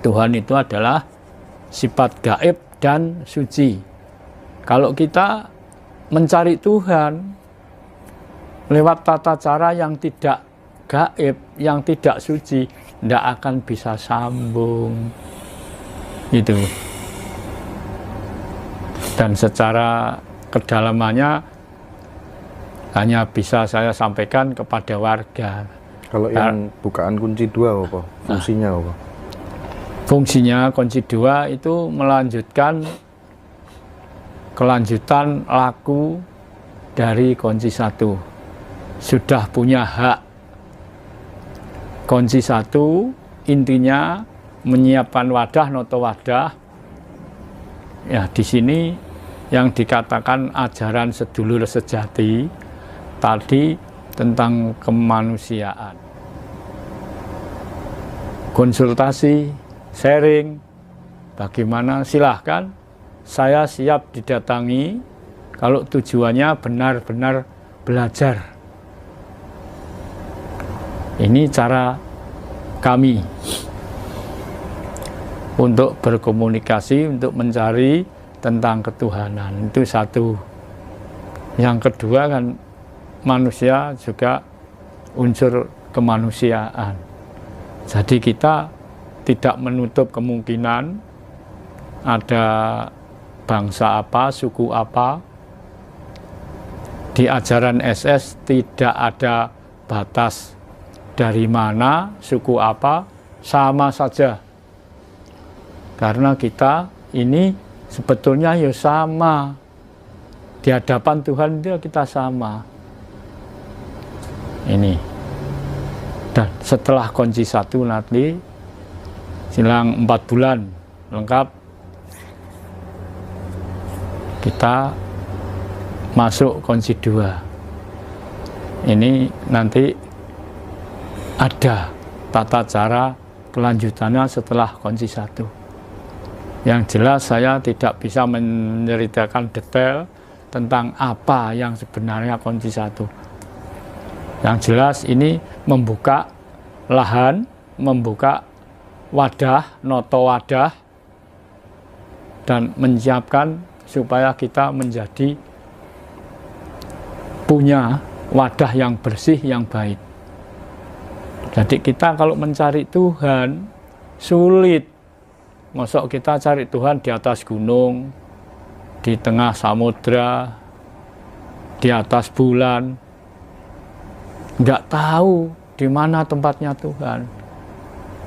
Tuhan itu adalah sifat gaib dan suci. Kalau kita mencari Tuhan lewat tata cara yang tidak gaib, yang tidak suci, tidak akan bisa sambung. Itu. Dan secara kedalamannya hanya bisa saya sampaikan kepada warga. Kalau yang bukaan kunci 2 apa? Fungsinya apa? Fungsinya kunci 2 itu melanjutkan kelanjutan laku dari kunci 1. Sudah punya hak. Kunci 1 intinya menyiapkan wadah, noto wadah. Ya, di sini yang dikatakan ajaran sedulur sejati tadi tentang kemanusiaan. Konsultasi, sharing, bagaimana, silahkan. Saya siap didatangi kalau tujuannya benar-benar belajar. Ini cara kami untuk berkomunikasi, untuk mencari tentang ketuhanan. Itu satu. Yang kedua kan manusia juga unsur kemanusiaan. Jadi kita tidak menutup kemungkinan ada bangsa apa, suku apa. Di ajaran SS tidak ada batas dari mana, suku apa, sama saja. Karena kita ini sebetulnya ya sama. Di hadapan Tuhan dia kita sama. Ini. Dan setelah kunci 1 nanti silang 4 bulan lengkap, kita masuk kunci 2. Ini nanti ada tata cara kelanjutannya setelah kunci 1. Yang jelas saya tidak bisa menceritakan detail tentang apa yang sebenarnya kunci 1. Yang jelas ini membuka lahan, membuka wadah, noto wadah, dan menyiapkan supaya kita menjadi punya wadah yang bersih, yang baik. Jadi kita kalau mencari Tuhan sulit. Masuk kita cari Tuhan di atas gunung, di tengah samudra, di atas bulan. Nggak tahu di mana tempatnya Tuhan.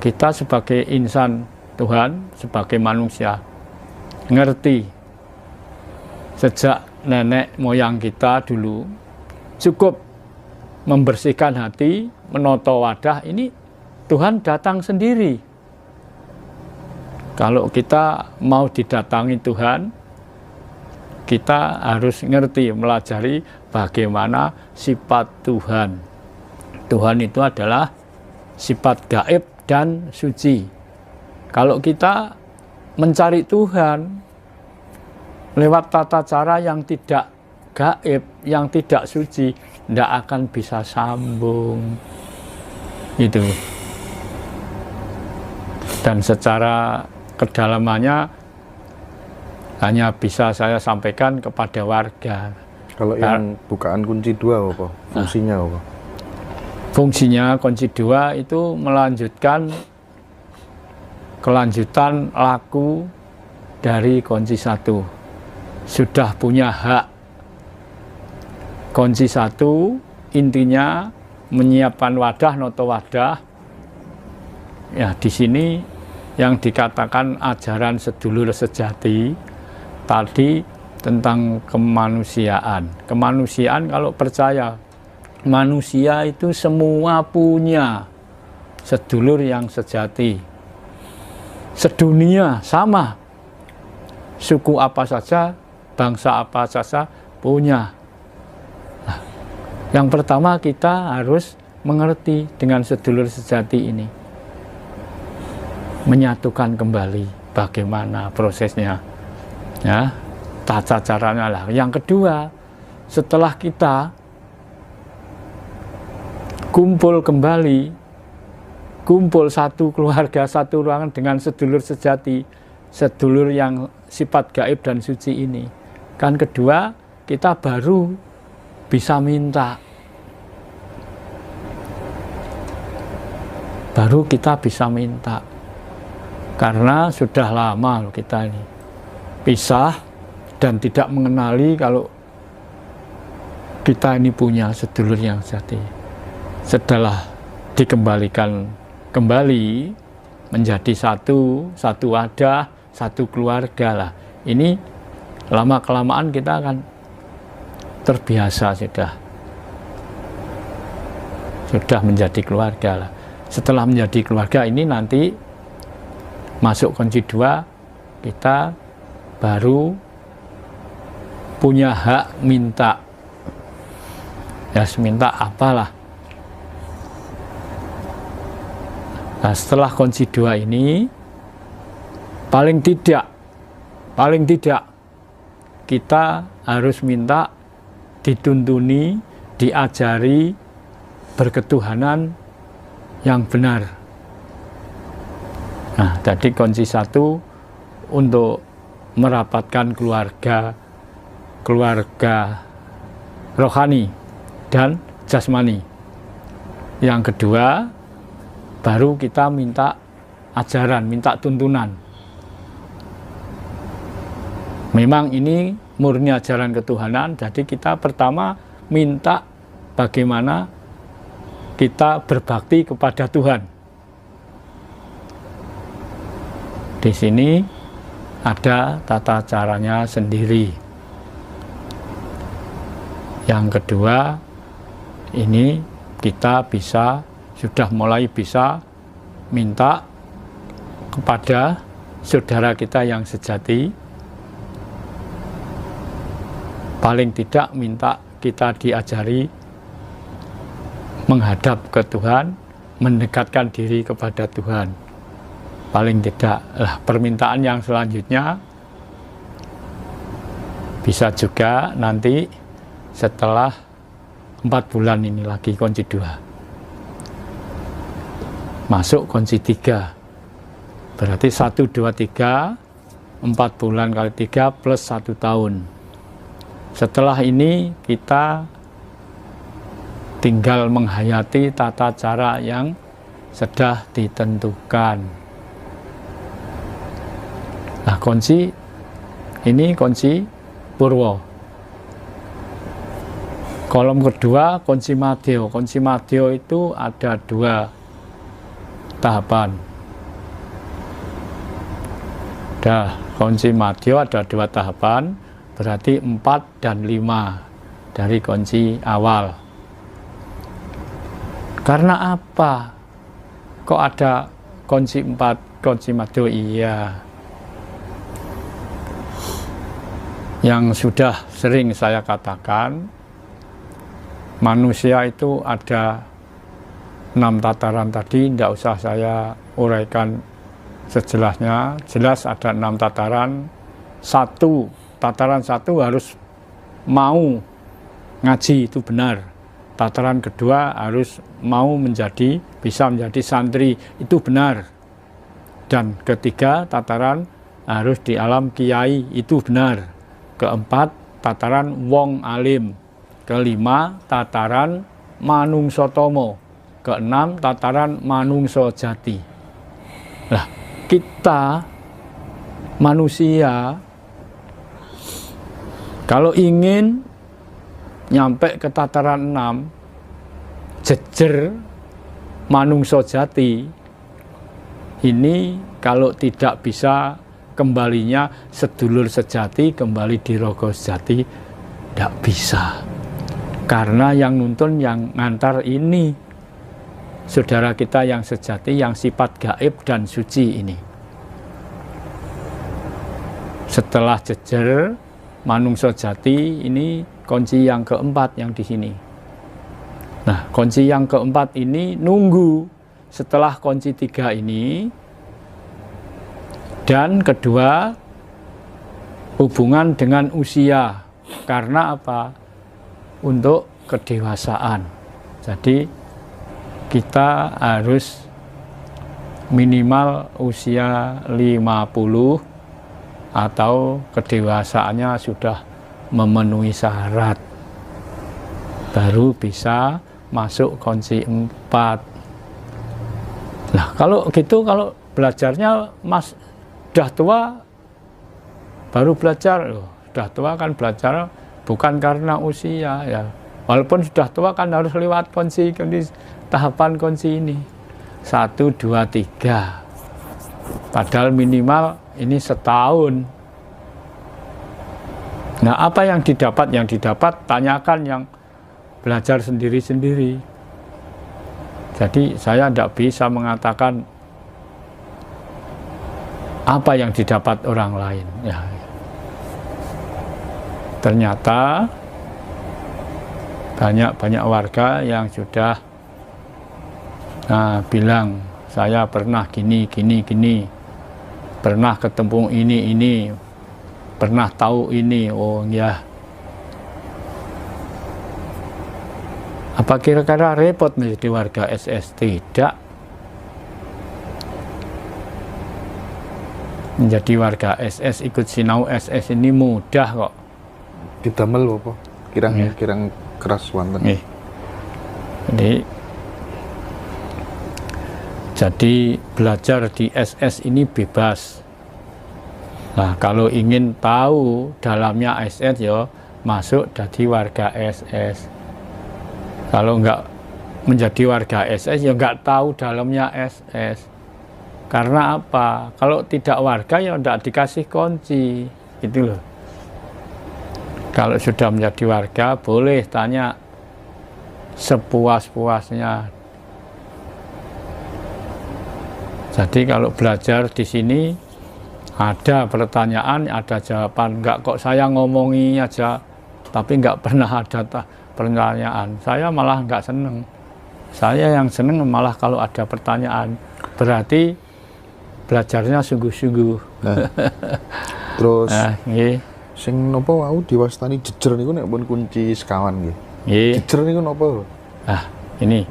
Kita sebagai insan Tuhan, sebagai manusia, ngerti sejak nenek moyang kita dulu, cukup membersihkan hati, menoto wadah, ini Tuhan datang sendiri. Kalau kita mau didatangi Tuhan, kita harus ngerti, melajari bagaimana sifat Tuhan. Tuhan itu adalah sifat gaib dan suci. Kalau kita mencari Tuhan lewat tata cara yang tidak gaib, yang tidak suci, tidak akan bisa sambung. Itu. Dan secara kedalamannya hanya bisa saya sampaikan kepada warga. Kalau yang bukaan kunci 2 apa? Fungsinya apa? Fungsinya kunci 2 itu melanjutkan kelanjutan laku dari kunci 1. Sudah punya hak. Kunci 1 intinya menyiapkan wadah, noto wadah. Ya, di sini yang dikatakan ajaran sedulur sejati tadi tentang kemanusiaan. Kemanusiaan kalau percaya manusia itu semua punya sedulur yang sejati. Sedunia sama. Suku apa saja, bangsa apa saja punya. Nah, yang pertama kita harus mengerti dengan sedulur sejati ini. Menyatukan kembali bagaimana prosesnya, ya, tata caranya lah. Yang kedua, setelah kita kumpul kembali kumpul satu keluarga, satu ruangan dengan sedulur sejati, sedulur yang sifat gaib dan suci ini. Kan kedua, kita baru bisa minta. Baru kita bisa minta. Karena sudah lama loh kita ini pisah dan tidak mengenali kalau kita ini punya sedulur yang sejati. Setelah dikembalikan kembali menjadi satu wadah, satu keluarga lah. Ini lama-kelamaan kita akan terbiasa sudah menjadi keluarga lah. Setelah menjadi keluarga ini nanti masuk kunci 2, kita baru punya hak minta. Ya, minta apalah. Nah, setelah kunci 2 ini paling tidak kita harus minta dituntuni, diajari berketuhanan yang benar. Nah, tadi kunci 1 untuk merapatkan keluarga rohani dan jasmani. Yang kedua, baru kita minta ajaran, minta tuntunan. Memang ini murni ajaran ketuhanan, jadi kita pertama minta bagaimana kita berbakti kepada Tuhan. Di sini ada tata caranya sendiri. Yang kedua, ini kita sudah mulai bisa minta kepada saudara kita yang sejati. Paling tidak minta kita diajari menghadap ke Tuhan, mendekatkan diri kepada Tuhan. Paling tidak. Permintaan yang selanjutnya bisa juga nanti setelah 4 bulan ini lagi kunci 2. Masuk kunci 3. Berarti 1, 2, 3, 4 bulan kali 3 plus 1 tahun. Setelah ini kita tinggal menghayati tata cara yang sudah ditentukan. Nah, kunci ini kunci purwo. Kolom kedua kunci madya. Kunci madya itu ada 2 tahapan. Kunci madya ada 2 tahapan, berarti 4 dan 5 dari kunci awal. Karena apa? Kok ada kunci 4, kunci madya? Iya. Yang sudah sering saya katakan, manusia itu ada 6 tataran tadi, tidak usah saya uraikan sejelasnya. Jelas ada 6 tataran. Tataran 1 harus mau ngaji, itu benar. Tataran kedua harus mau bisa menjadi santri, itu benar. Dan ketiga, tataran harus di alam kiai, itu benar. Keempat, tataran wong alim. Kelima, tataran manungsa tomo. Keenam, tataran manungsa jati. Nah, kita manusia kalau ingin nyampe ke tataran 6, jejer manungsa jati, ini kalau tidak bisa kembalinya sedulur sejati, kembali di rogo sejati, tidak bisa. Karena yang nuntun, yang ngantar ini saudara kita yang sejati, yang sifat gaib dan suci ini. Setelah jejer manungsa jati, ini kunci yang keempat yang di sini. Nah, kunci yang keempat ini nunggu setelah kunci 3 ini. Dan kedua, hubungan dengan usia. Karena apa? Untuk kedewasaan. Jadi kita harus minimal usia 50 atau kedewasaannya sudah memenuhi syarat, baru bisa masuk kunci 4. Nah kalau gitu, kalau belajarnya sudah tua baru belajar, sudah tua kan belajar bukan karena usia ya, walaupun sudah tua kan harus lewat kunci tahapan kunci ini 1, 2, 3, padahal minimal ini setahun. Nah apa yang didapat? Yang didapat tanyakan yang belajar sendiri-sendiri. Jadi saya tidak bisa mengatakan apa yang didapat orang lain ya. Ternyata banyak warga yang sudah bilang, saya pernah gini, pernah ketemu ini, pernah tahu ini. Oh ya, apa kira-kira repot menjadi warga SS? Tidak. Menjadi warga SS, ikut sinau SS ini mudah kok. Didamel apa? Kirang keras wonten. Jadi belajar di SS ini bebas. Nah kalau ingin tahu dalamnya SS ya masuk jadi warga SS. Kalau enggak menjadi warga SS ya enggak tahu dalamnya SS. Karena apa? Kalau tidak warga ya enggak dikasih kunci, gitu loh. Kalau sudah menjadi warga boleh tanya sepuas-puasnya. Jadi kalau belajar di sini ada pertanyaan, ada jawaban. Enggak kok saya ngomongi aja, tapi enggak pernah ada pertanyaan. Saya malah enggak seneng. Saya yang seneng malah kalau ada pertanyaan. Berarti belajarnya sungguh-sungguh. Nah, terus sing napa wau diwastani jejer niku nek pun kunci sekawan nggih. Jejer niku napa? Ini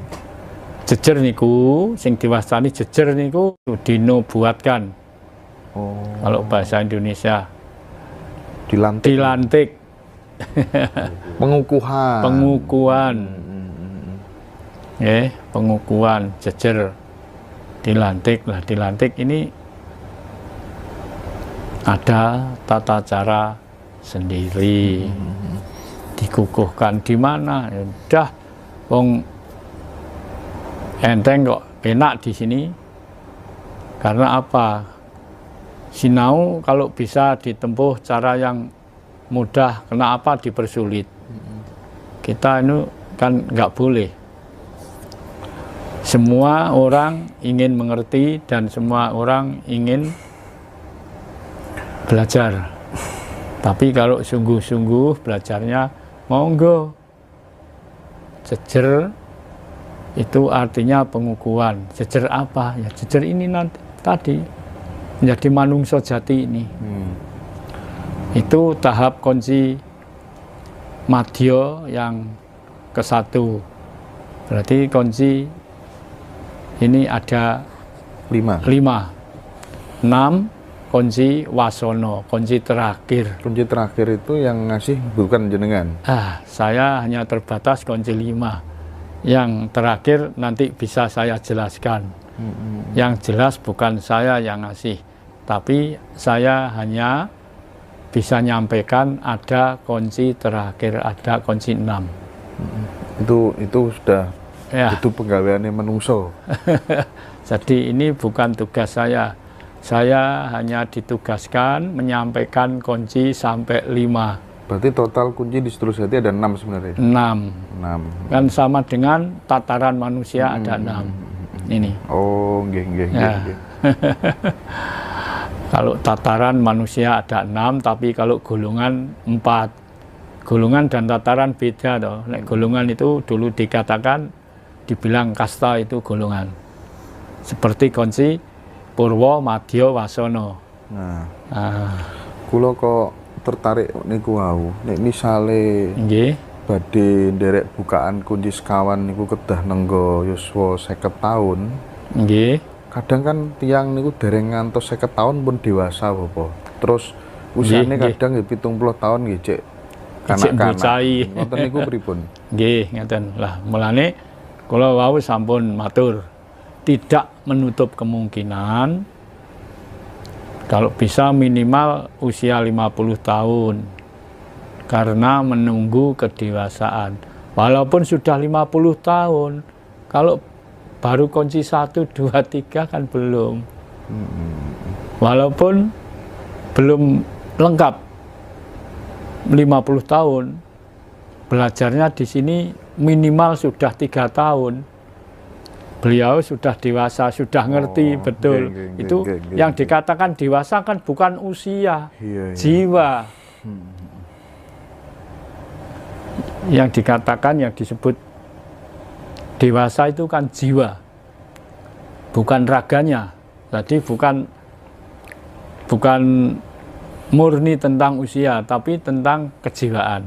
jejer niku sing diwastani jejer niku dinobuatkan. Oh. Kalau bahasa Indonesia dilantik. Pengukuhan. Pengukuhan jejer dilantik. Lah dilantik ini ada tata cara sendiri. Dikukuhkan di mana? Ya udah, wong enteng kok, enak di sini. Karena apa? Sinau kalau bisa ditempuh cara yang mudah, kenapa dipersulit? Kita ini kan nggak boleh. Semua orang ingin mengerti dan semua orang ingin belajar. Tapi kalau sungguh-sungguh belajarnya, monggo. Jejer itu artinya pengukuhan. Jejer apa? Ya jejer ini nanti tadi menjadi manungso jati ini. Itu tahap kunci madya yang ke-1. Berarti kunci ini ada 5. 6 kunci wasono, kunci terakhir. Kunci terakhir itu yang ngasih bukan jenengan? Saya hanya terbatas kunci 5. Yang terakhir nanti bisa saya jelaskan. Yang jelas bukan saya yang ngasih, tapi saya hanya bisa nyampaikan ada kunci terakhir, ada kunci 6. Itu sudah itu penggaweannya menungso. Jadi ini bukan tugas saya. Saya hanya ditugaskan menyampaikan kunci sampai 5. Berarti total kunci di Setrusjati ada 6 sebenarnya? 6. Kan sama dengan tataran manusia ada 6. Ini. Oh, nggih. Kalau tataran manusia ada 6, tapi kalau golongan 4. Golongan dan tataran beda toh. Nek golongan itu dulu dikatakan, dibilang kasta itu golongan. Seperti kunci Purwa, Madya, Wasono. Kula kok tertarik niku wau. Nek misale badhe nderek bukaan kunci sekawan niku kedah nenggo yuswa 50 tahun. kadang kan tiang niku dereng ngantos 50 tahun pun dewasa Bapak. Terus usianya kadang ya 70 tahun nggih cek kanak-kanak. Ngoten niku pripun? Nggih, ngeten. Lah mulane kula wau sampun matur tidak menutup kemungkinan kalau bisa minimal usia 50 tahun karena menunggu kedewasaan. Walaupun sudah 50 tahun, kalau baru kunci 1, 2, 3 kan belum. Walaupun belum lengkap 50 tahun, belajarnya di sini minimal sudah 3 tahun. Beliau sudah dewasa, sudah ngerti betul. Itu yang dikatakan dewasa kan bukan usia, jiwa. Yang dikatakan, yang disebut dewasa itu kan jiwa, bukan raganya. Jadi bukan murni tentang usia, tapi tentang kejiwaan.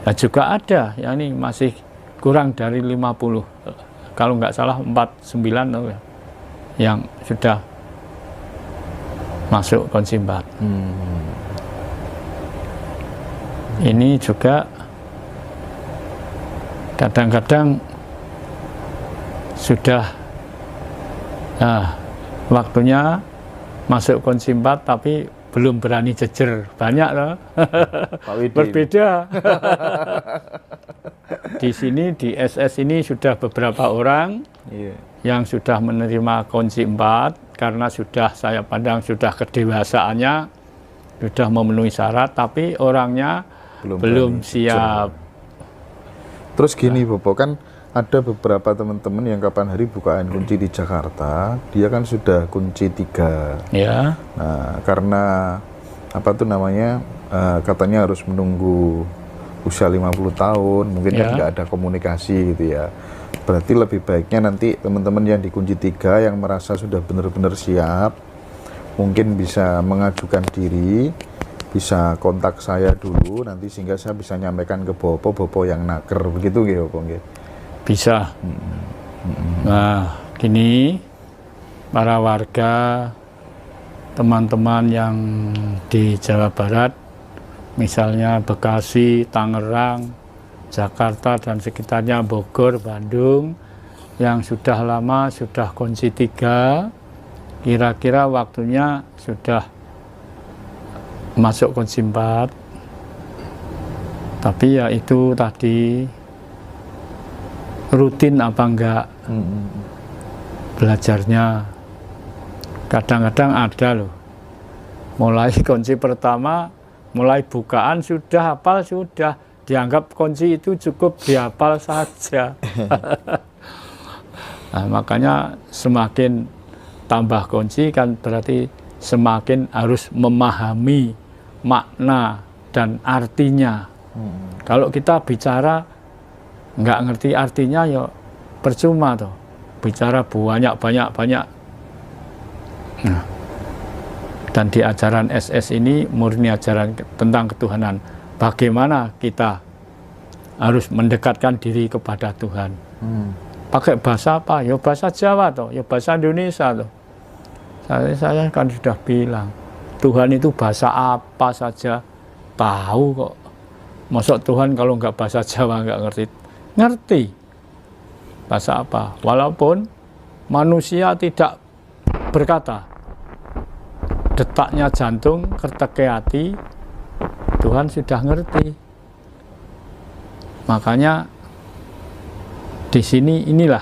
Nah, juga ada, ya ini masih kurang dari 50, kalau nggak salah 49 yang sudah masuk konsimbat. Ini juga kadang-kadang sudah waktunya masuk konsimbat tapi belum berani jejer, banyak loh. Berbeda. Di sini di SS ini sudah beberapa orang yang sudah menerima kunci 4 karena sudah saya pandang sudah kedewasaannya sudah memenuhi syarat, tapi orangnya belum siap. Terus gini Bapak, kan ada beberapa teman-teman yang kapan hari bukaan kunci di Jakarta, dia kan sudah kunci 3. Ya. Nah, karena apa tuh namanya, katanya harus menunggu usia 50 tahun, mungkin kan nggak ada komunikasi gitu ya. Berarti lebih baiknya nanti teman-teman yang di kunci 3 yang merasa sudah benar-benar siap, mungkin bisa mengajukan diri, bisa kontak saya dulu nanti sehingga saya bisa nyampaikan ke Bopo yang naker, begitu gitu Bapak nggih. Bisa. Nah, gini para warga, teman-teman yang di Jawa Barat, misalnya Bekasi, Tangerang, Jakarta dan sekitarnya, Bogor, Bandung, yang sudah lama sudah kunci 3, kira-kira waktunya sudah masuk kunci 4. Tapi ya itu tadi rutin apa enggak belajarnya. Kadang-kadang ada loh, mulai kunci pertama, mulai bukaan sudah hafal, sudah dianggap kunci itu cukup dihafal saja. Nah, makanya semakin tambah kunci kan berarti semakin harus memahami makna dan artinya. Kalau kita bicara nggak ngerti artinya ya percuma toh, bicara banyak. Nah, dan di ajaran SS ini murni ajaran tentang ketuhanan. Bagaimana kita harus mendekatkan diri kepada Tuhan. Pakai bahasa apa? Ya bahasa Jawa toh, ya bahasa Indonesia toh. Saya kan sudah bilang, Tuhan itu bahasa apa saja tahu kok. Masuk Tuhan kalau nggak bahasa Jawa nggak ngerti bahasa apa. Walaupun manusia tidak berkata, detaknya jantung, kerteke hati, Tuhan sudah ngerti. Makanya di sini inilah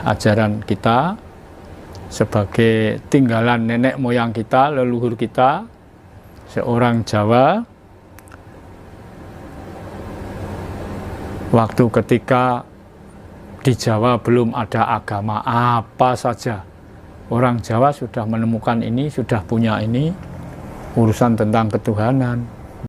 ajaran kita sebagai tinggalan nenek moyang kita, leluhur kita, seorang Jawa. Waktu ketika di Jawa belum ada agama apa saja, orang Jawa sudah menemukan ini, sudah punya ini, urusan tentang ketuhanan.